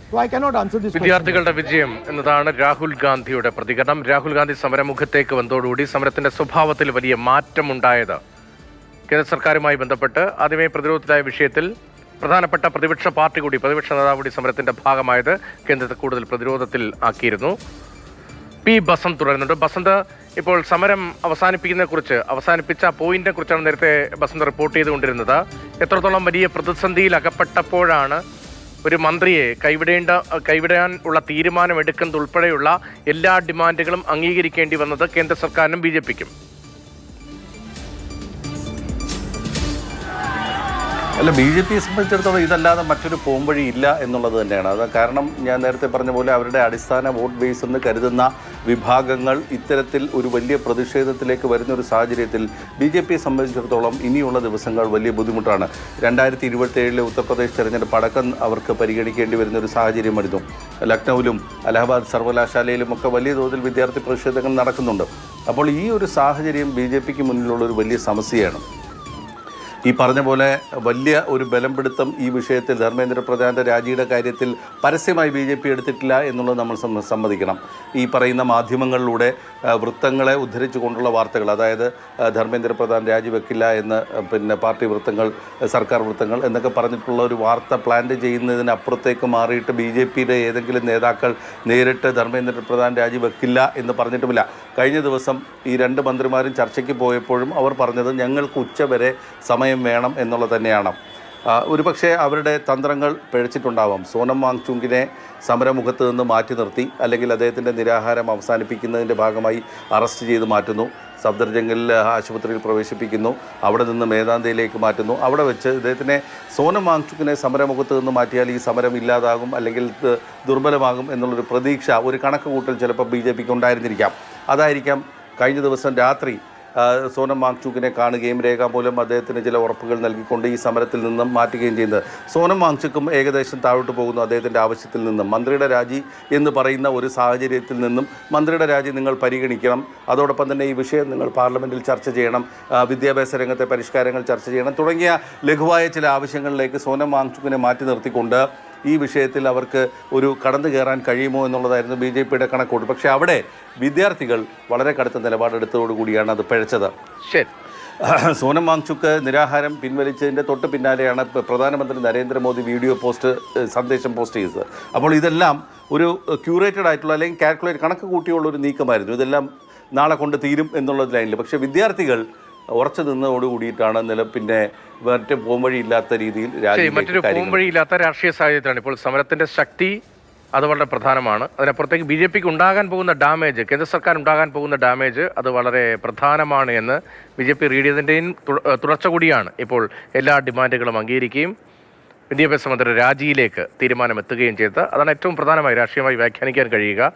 So I cannot answer this question. വിദ്യാർത്ഥികളുടെ വിജയം എന്നതാണ് രാഹുൽ ഗാന്ധിയുടെ പ്രതികരണം. രാഹുൽ ഗാന്ധി സമരമുഖത്തേക്ക് വന്നതോടുകൂടി സമരത്തിന്റെ സ്വഭാവത്തിൽ വലിയ മാറ്റമുണ്ടായത് കേന്ദ്ര സർക്കാരുമായി ബന്ധപ്പെട്ട് ആദ്യമേ പ്രതിരോധത്തിലായ വിഷയത്തിൽ പ്രധാനപ്പെട്ട പ്രതിപക്ഷ പാർട്ടി കൂടി പ്രതിപക്ഷ നേതാവ് കൂടി സമരത്തിന്റെ ഭാഗമായത് കേന്ദ്രത്തെ കൂടുതൽ പ്രതിരോധത്തിൽ ആക്കിയിരുന്നു. പി ബസന്ത് തുടരുന്നുണ്ട്. ബസന്ത്, ഇപ്പോൾ സമരം അവസാനിപ്പിച്ച പോയിന്റിനെ കുറിച്ചാണ് നേരത്തെ ബസന്ത് റിപ്പോർട്ട് ചെയ്തുകൊണ്ടിരുന്നത്. എത്രത്തോളം വലിയ പ്രതിസന്ധിയിൽ അകപ്പെട്ടപ്പോഴാണ് ഒരു മന്ത്രിയെ കൈവിടാൻ ഉള്ള തീരുമാനം എടുക്കുന്നതുൾപ്പെടെയുള്ള എല്ലാ ഡിമാൻഡുകളും അംഗീകരിക്കേണ്ടി വന്നത് കേന്ദ്ര സർക്കാരിനും BJPക്കും? അല്ല, BJPയെ സംബന്ധിച്ചിടത്തോളം ഇതല്ലാതെ മറ്റൊരു പോംവഴി ഇല്ല എന്നുള്ളത് തന്നെയാണ്. അത് കാരണം ഞാൻ നേരത്തെ പറഞ്ഞ പോലെ അവരുടെ അടിസ്ഥാന വോട്ട് ബേസ് എന്ന് കരുതുന്ന വിഭാഗങ്ങൾ ഇത്തരത്തിൽ ഒരു വലിയ പ്രതിഷേധത്തിലേക്ക് വരുന്ന ഒരു സാഹചര്യത്തിൽ BJPയെ സംബന്ധിച്ചിടത്തോളം ഇനിയുള്ള ദിവസങ്ങൾ വലിയ ബുദ്ധിമുട്ടാണ്. 2027 ഉത്തർപ്രദേശ് തെരഞ്ഞെടുപ്പ് അടക്കം അവർക്ക് പരിഗണിക്കേണ്ടി വരുന്ന ഒരു സാഹചര്യം വരുന്നു. ലക്നൌവിലും അലഹബാദ് സർവകലാശാലയിലുമൊക്കെ വലിയ തോതിൽ വിദ്യാർത്ഥി പ്രതിഷേധങ്ങൾ നടക്കുന്നുണ്ട്. അപ്പോൾ ഈ ഒരു സാഹചര്യം BJPക്ക് മുന്നിലുള്ളൊരു വലിയ സമസ്യയാണ്. ഈ പറഞ്ഞ പോലെ വലിയ ഒരു ബലം പിടുത്തം ഈ വിഷയത്തിൽ ധർമ്മേന്ദ്ര പ്രധാന്റെ രാജിയുടെ കാര്യത്തിൽ പരസ്യമായി BJP എടുത്തിട്ടില്ല എന്നുള്ളത് നമ്മൾ സമ്മതിക്കണം. ഈ പറയുന്ന മാധ്യമങ്ങളിലൂടെ വൃത്തങ്ങളെ ഉദ്ധരിച്ചു കൊണ്ടുള്ള വാർത്തകൾ, അതായത് ധർമ്മേന്ദ്ര പ്രധാൻ രാജിവെക്കില്ല എന്ന് പാർട്ടി വൃത്തങ്ങൾ, സർക്കാർ വൃത്തങ്ങൾ എന്നൊക്കെ പറഞ്ഞിട്ടുള്ള ഒരു വാർത്ത പ്ലാന്റ് ചെയ്യുന്നതിനപ്പുറത്തേക്ക് മാറിയിട്ട് BJPയുടെ ഏതെങ്കിലും നേതാക്കൾ നേരിട്ട് ധർമ്മേന്ദ്ര പ്രധാൻ രാജിവെക്കില്ല എന്ന് പറഞ്ഞിട്ടുമില്ല. കഴിഞ്ഞ ദിവസം ഈ രണ്ട് മന്ത്രിമാരും ചർച്ചയ്ക്ക് പോയപ്പോഴും അവർ പറഞ്ഞത് ഞങ്ങൾക്ക് ഉച്ചവരെ സമയം വേണം എന്നുള്ളത് തന്നെയാണ്. ഒരുപക്ഷെ അവരുടെ തന്ത്രങ്ങൾ പിഴച്ചിട്ടുണ്ടാവാം. സോനം വാങ്ചുക്കിനെ സമരമുഖത്ത് നിന്ന് മാറ്റി നിർത്തി, അല്ലെങ്കിൽ അദ്ദേഹത്തിൻ്റെ നിരാഹാരം അവസാനിപ്പിക്കുന്നതിൻ്റെ ഭാഗമായി അറസ്റ്റ് ചെയ്ത് മാറ്റുന്നു, സഫ്ദർജംഗിൽ ആശുപത്രിയിൽ പ്രവേശിപ്പിക്കുന്നു, അവിടെ നിന്ന് മേദാന്തയിലേക്ക് മാറ്റുന്നു. അവിടെ വെച്ച് ഇദ്ദേഹത്തിനെ, സോനം വാങ്ചുക്കിനെ സമരമുഖത്ത് നിന്ന് മാറ്റിയാൽ ഈ സമരം ഇല്ലാതാകും അല്ലെങ്കിൽ ദുർബലമാകും എന്നുള്ളൊരു പ്രതീക്ഷ, ഒരു കണക്ക് കൂട്ടൽ ചിലപ്പോൾ BJPക്ക് ഉണ്ടായിരുന്നിരിക്കാം. അതായിരിക്കാം കഴിഞ്ഞ ദിവസം രാത്രി സോനം വാങ്ചുക്കിനെ കാണുകയും രേഖാമൂലം അദ്ദേഹത്തിന് ചില ഉറപ്പുകൾ നൽകിക്കൊണ്ട് ഈ സമരത്തിൽ നിന്നും മാറ്റുകയും ചെയ്യുന്നത്. സോനം വാങ്ചുക്കും ഏകദേശം താഴോട്ട് പോകുന്നു അദ്ദേഹത്തിൻ്റെ ആവശ്യത്തിൽ നിന്നും. മന്ത്രിയുടെ രാജി എന്ന് പറയുന്ന ഒരു സാഹചര്യത്തിൽ നിന്നും മന്ത്രിയുടെ രാജി നിങ്ങൾ പരിഗണിക്കണം, അതോടൊപ്പം തന്നെ ഈ വിഷയം നിങ്ങൾ പാർലമെൻറ്റിൽ ചർച്ച ചെയ്യണം, വിദ്യാഭ്യാസ രംഗത്തെ പരിഷ്കാരങ്ങൾ ചർച്ച ചെയ്യണം തുടങ്ങിയ ലഘുവായ ചില ആവശ്യങ്ങളിലേക്ക് സോനം വാങ്ചുക്കിനെ മാറ്റി നിർത്തിക്കൊണ്ട് ഈ വിഷയത്തിൽ അവർക്ക് ഒരു കടന്നു കയറാൻ കഴിയുമോ എന്നുള്ളതായിരുന്നു BJPയുടെ കണക്കൂട്ട്. പക്ഷേ അവിടെ വിദ്യാർത്ഥികൾ വളരെ കടുത്ത നിലപാടെടുത്തതോടുകൂടിയാണ് അത് പിഴച്ചത്. ശരി, സോനം വാങ്ചുക്ക് നിരാഹാരം പിൻവലിച്ചതിൻ്റെ തൊട്ട് പിന്നാലെയാണ് പ്രധാനമന്ത്രി നരേന്ദ്രമോദി സന്ദേശം പോസ്റ്റ് ചെയ്തത്. അപ്പോൾ ഇതെല്ലാം ഒരു ക്യൂറേറ്റഡ് ആയിട്ടുള്ള അല്ലെങ്കിൽ കാൽക്കുലേറ്റ് കണക്ക് കൂട്ടിയുള്ള ഒരു നീക്കമായിരുന്നു. ഇതെല്ലാം നാളെ കൊണ്ട് തീരും എന്നുള്ള ലൈനിൽ. പക്ഷേ വിദ്യാർത്ഥികൾ ഉറച്ചു നിന്നതോടുകൂടിയിട്ടാണ് പിന്നെ മറ്റു പോംവഴിയില്ലാത്ത രീതിയിൽ മറ്റൊരു പോംവഴിയില്ലാത്ത രാഷ്ട്രീയ സാഹചര്യത്തിലാണ് ഇപ്പോൾ സമരത്തിന്റെ ശക്തി. അത് വളരെ പ്രധാനമാണ്. അതിനപ്പുറത്തേക്ക് BJPക്ക് ഉണ്ടാകാൻ പോകുന്ന ഡാമേജ്, കേന്ദ്ര സർക്കാർ ഉണ്ടാകാൻ പോകുന്ന ഡാമേജ്, അത് വളരെ പ്രധാനമാണ് എന്ന് BJP റീഡ് ചെയ്തതിൻ്റെയും തുടർച്ച കൂടിയാണ്. ഇപ്പോൾ എല്ലാ ഡിമാൻഡുകളും അംഗീകരിക്കുകയും വിദ്യാഭ്യാസ മന്ത്രി രാജിയിലേക്ക് തീരുമാനമെത്തുകയും ചെയ്തത്. അതാണ് ഏറ്റവും പ്രധാനമായി രാഷ്ട്രീയമായി വ്യാഖ്യാനിക്കാൻ കഴിയുക.